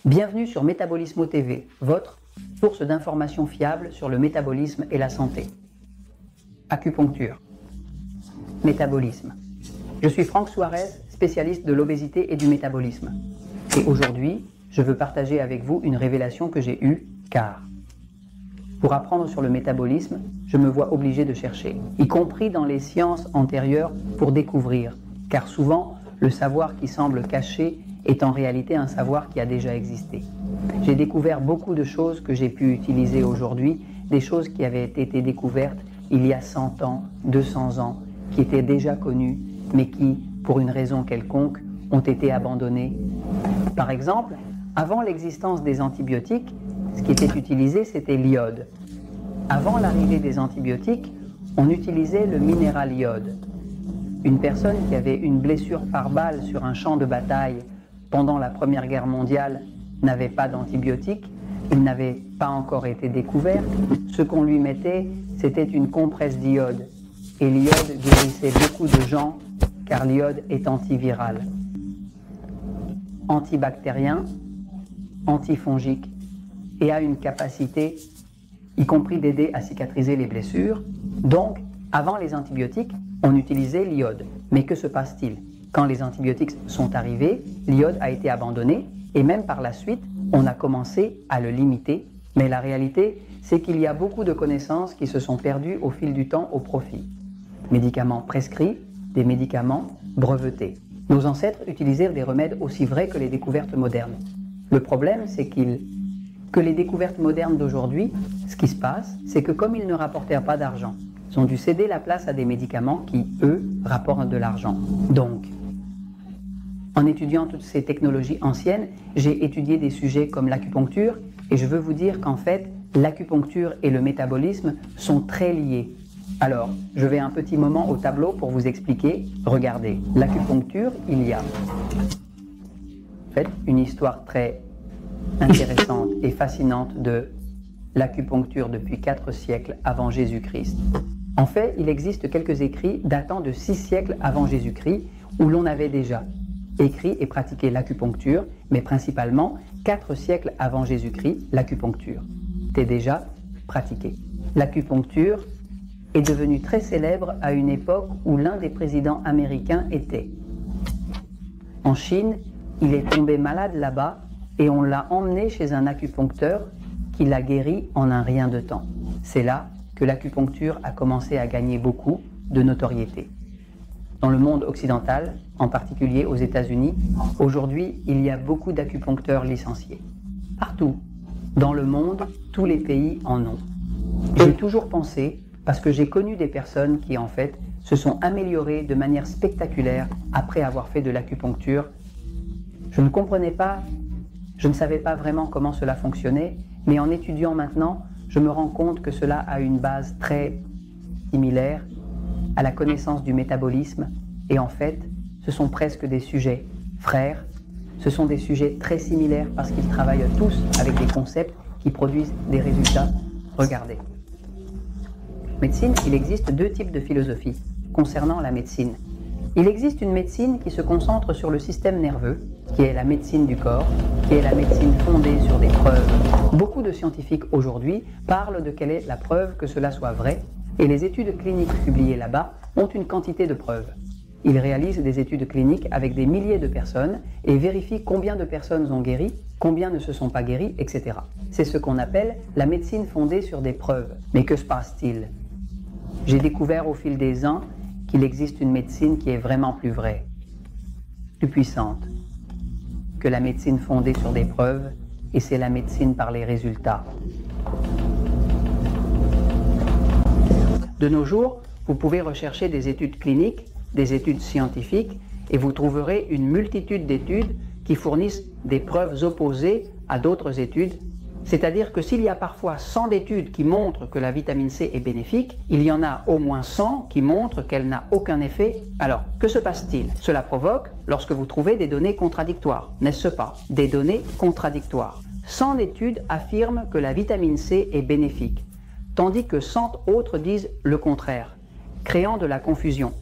Bienvenue sur Métabolismo TV, votre source d'informations fiables sur le métabolisme et la santé. Acupuncture. Métabolisme. Je suis Franck Suarez, spécialiste de l'obésité et du métabolisme. Et aujourd'hui, je veux partager avec vous une révélation que j'ai eue, car pour apprendre sur le métabolisme, je me vois obligé de chercher, y compris dans les sciences antérieures, pour découvrir, car souvent, le savoir qui semble caché est en réalité un savoir qui a déjà existé. J'ai découvert beaucoup de choses que j'ai pu utiliser aujourd'hui, des choses qui avaient été découvertes il y a 100 ans, 200 ans, qui étaient déjà connues, mais qui, pour une raison quelconque, ont été abandonnées. Par exemple, avant l'existence des antibiotiques, ce qui était utilisé, c'était l'iode. Avant l'arrivée des antibiotiques, on utilisait le minéral iode. Une personne qui avait une blessure par balle sur un champ de bataille pendant la Première Guerre mondiale n'avait pas d'antibiotiques, il n'avait pas encore été découvert. Ce qu'on lui mettait, c'était une compresse d'iode. Et l'iode guérissait beaucoup de gens, car l'iode est antiviral, antibactérien, antifongique, et a une capacité, y compris d'aider à cicatriser les blessures. Donc, avant les antibiotiques, on utilisait l'iode. Mais que se passe-t-il? Quand les antibiotiques sont arrivés, l'iode a été abandonné, et même par la suite, on a commencé à le limiter. Mais la réalité, c'est qu'il y a beaucoup de connaissances qui se sont perdues au fil du temps au profit. Médicaments prescrits, des médicaments brevetés. Nos ancêtres utilisaient des remèdes aussi vrais que les découvertes modernes. Le problème, c'est que les découvertes modernes d'aujourd'hui, ce qui se passe, c'est que comme ils ne rapportèrent pas d'argent, ils ont dû céder la place à des médicaments qui, eux, rapportent de l'argent. Donc, en étudiant toutes ces technologies anciennes, j'ai étudié des sujets comme l'acupuncture, et je veux vous dire qu'en fait, l'acupuncture et le métabolisme sont très liés. Alors, je vais un petit moment au tableau pour vous expliquer. Regardez, l'acupuncture, il y a en fait une histoire très intéressante et fascinante de l'acupuncture depuis 4 siècles avant Jésus-Christ. En fait, il existe quelques écrits datant de 6 siècles avant Jésus-Christ où l'on avait déjà écrit et pratiqué l'acupuncture, mais principalement 4 siècles avant Jésus-Christ, l'acupuncture était déjà pratiquée. L'acupuncture est devenue très célèbre à une époque où l'un des présidents américains était en Chine. Il est tombé malade là-bas et on l'a emmené chez un acupuncteur qui l'a guéri en un rien de temps. C'est là que l'acupuncture a commencé à gagner beaucoup de notoriété. Dans le monde occidental, en particulier aux États-Unis, aujourd'hui, il y a beaucoup d'acupuncteurs licenciés. Partout, dans le monde, tous les pays en ont. J'ai toujours pensé, parce que j'ai connu des personnes qui, en fait, se sont améliorées de manière spectaculaire après avoir fait de l'acupuncture. Je ne comprenais pas, je ne savais pas vraiment comment cela fonctionnait, mais en étudiant maintenant, je me rends compte que cela a une base très similaire à la connaissance du métabolisme, et en fait, ce sont presque des sujets frères, ce sont des sujets très similaires parce qu'ils travaillent tous avec des concepts qui produisent des résultats. Regardez. Médecine, il existe 2 types de philosophies concernant la médecine. Il existe une médecine qui se concentre sur le système nerveux, qui est la médecine du corps, qui est la médecine fondée sur des preuves. Beaucoup de scientifiques aujourd'hui parlent de quelle est la preuve que cela soit vrai, et les études cliniques publiées là-bas ont une quantité de preuves. Ils réalisent des études cliniques avec des milliers de personnes et vérifient combien de personnes ont guéri, combien ne se sont pas guéries, etc. C'est ce qu'on appelle la médecine fondée sur des preuves. Mais que se passe-t-il? J'ai découvert au fil des ans qu'il existe une médecine qui est vraiment plus vraie, plus puissante que la médecine fondée sur des preuves, et c'est la médecine par les résultats. De nos jours, vous pouvez rechercher des études cliniques, des études scientifiques, et vous trouverez une multitude d'études qui fournissent des preuves opposées à d'autres études. C'est-à-dire que s'il y a parfois 100 études qui montrent que la vitamine C est bénéfique, il y en a au moins 100 qui montrent qu'elle n'a aucun effet. Alors, que se passe-t-il? Cela provoque lorsque vous trouvez des données contradictoires, n'est-ce pas? Des données contradictoires. 100 études affirment que la vitamine C est bénéfique, tandis que 100 autres disent le contraire, créant de la confusion.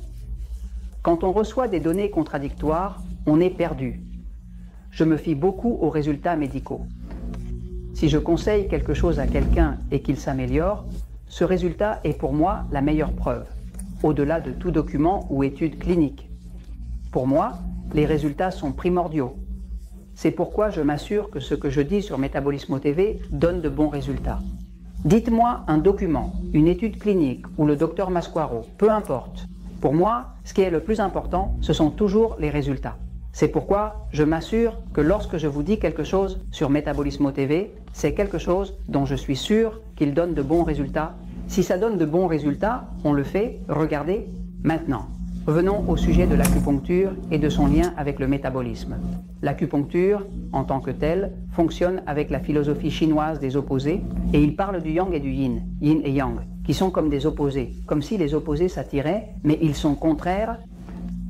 Quand on reçoit des données contradictoires, on est perdu. je me fie beaucoup aux résultats médicaux. Si je conseille quelque chose à quelqu'un et qu'il s'améliore, ce résultat est pour moi la meilleure preuve, au-delà de tout document ou étude clinique. Pour moi, les résultats sont primordiaux. C'est pourquoi je m'assure que ce que je dis sur Metabolismo TV donne de bons résultats. Dites-moi un document, une étude clinique ou le docteur Masquaro, peu importe. Pour moi, ce qui est le plus important, ce sont toujours les résultats. C'est pourquoi je m'assure que lorsque je vous dis quelque chose sur Metabolismo TV, c'est quelque chose dont je suis sûr qu'il donne de bons résultats. Si ça donne de bons résultats, on le fait, regardez, maintenant. Revenons au sujet de l'acupuncture et de son lien avec le métabolisme. L'acupuncture, en tant que telle, fonctionne avec la philosophie chinoise des opposés et il parle du yang et du yin, yin et yang, qui sont comme des opposés, comme si les opposés s'attiraient, mais ils sont contraires.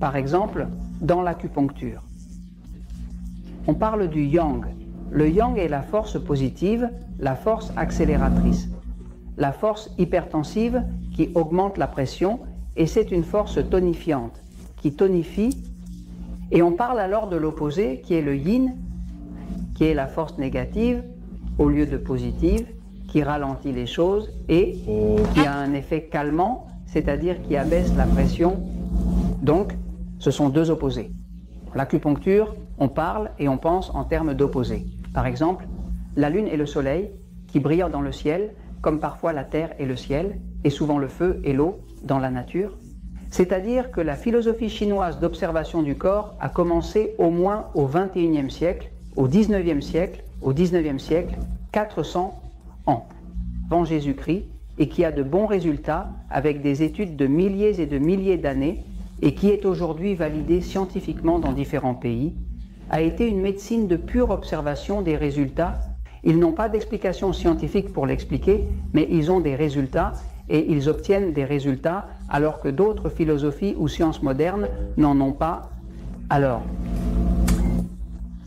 Par exemple, dans l'acupuncture, on parle du yang. Le yang est la force positive, la force accélératrice, la force hypertensive qui augmente la pression, et c'est une force tonifiante qui tonifie. Et on parle alors de l'opposé qui est le yin, qui est la force négative au lieu de positive, qui ralentit les choses et qui a un effet calmant, c'est-à-dire qui abaisse la pression. Donc, ce sont deux opposés. L'acupuncture, on parle et on pense en termes d'opposés. Par exemple, la lune et le soleil qui brillent dans le ciel, comme parfois la terre et le ciel, et souvent le feu et l'eau dans la nature. C'est-à-dire que la philosophie chinoise d'observation du corps a commencé au moins au XXIe siècle, au XIXe siècle, 400 ans avant Jésus-Christ, et qui a de bons résultats avec des études de milliers et de milliers d'années, et qui est aujourd'hui validée scientifiquement dans différents pays, a été une médecine de pure observation des résultats. Ils n'ont pas d'explication scientifique pour l'expliquer, mais ils ont des résultats et ils obtiennent des résultats alors que d'autres philosophies ou sciences modernes n'en ont pas. Alors,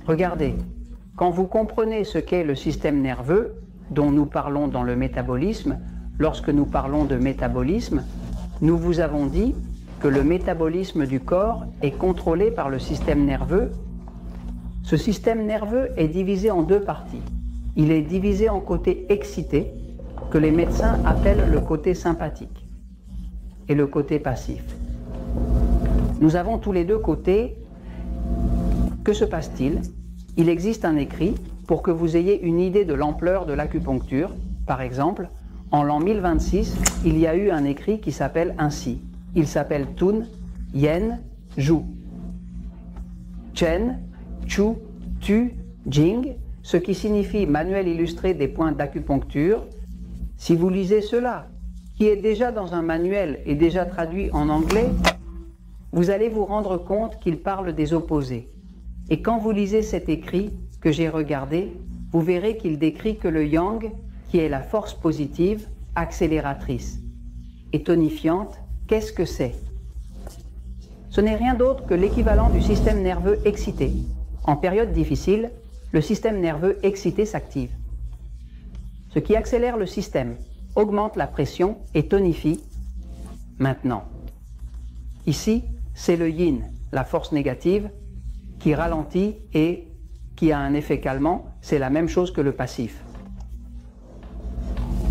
regardez, quand vous comprenez ce qu'est le système nerveux, dont nous parlons dans le métabolisme, lorsque nous parlons de métabolisme, nous vous avons dit que le métabolisme du corps est contrôlé par le système nerveux. Ce système nerveux est divisé en deux parties. Il est divisé en côté excité, que les médecins appellent le côté sympathique, et le côté passif. Nous avons tous les deux côtés. Que se passe-t-il? Il existe un écrit pour que vous ayez une idée de l'ampleur de l'acupuncture. Par exemple, en l'an 1026, il y a eu un écrit qui s'appelle ainsi. Il s'appelle Tun Yen Zhu. Chen, Chu, Tu, Jing, ce qui signifie manuel illustré des points d'acupuncture. Si vous lisez cela, qui est déjà dans un manuel et déjà traduit en anglais, vous allez vous rendre compte qu'il parle des opposés. Et quand vous lisez cet écrit que j'ai regardé, vous verrez qu'il décrit que le yang, qui est la force positive, accélératrice et tonifiante, qu'est-ce que c'est? Ce n'est rien d'autre que l'équivalent du système nerveux excité. En période difficile, le système nerveux excité s'active. Ce qui accélère le système, augmente la pression et tonifie. Maintenant, ici, c'est le yin, la force négative, qui ralentit et qui a un effet calmant. C'est la même chose que le passif.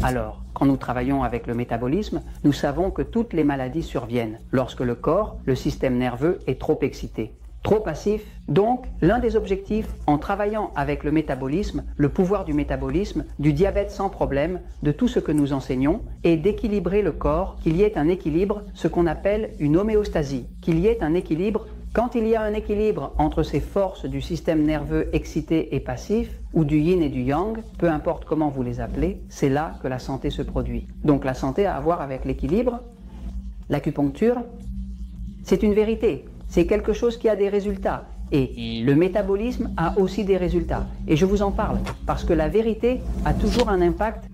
Alors, quand nous travaillons avec le métabolisme, nous savons que toutes les maladies surviennent lorsque le corps, le système nerveux est trop excité, trop passif. Donc, l'un des objectifs en travaillant avec le métabolisme, le pouvoir du métabolisme, du diabète sans problème, de tout ce que nous enseignons, est d'équilibrer le corps, qu'il y ait un équilibre, ce qu'on appelle une homéostasie, qu'il y ait un équilibre. Quand il y a un équilibre entre ces forces du système nerveux excité et passif, ou du yin et du yang, peu importe comment vous les appelez, c'est là que la santé se produit. Donc la santé a à voir avec l'équilibre. L'acupuncture, c'est une vérité, c'est quelque chose qui a des résultats. Et le métabolisme a aussi des résultats. Et je vous en parle, parce que la vérité a toujours un impact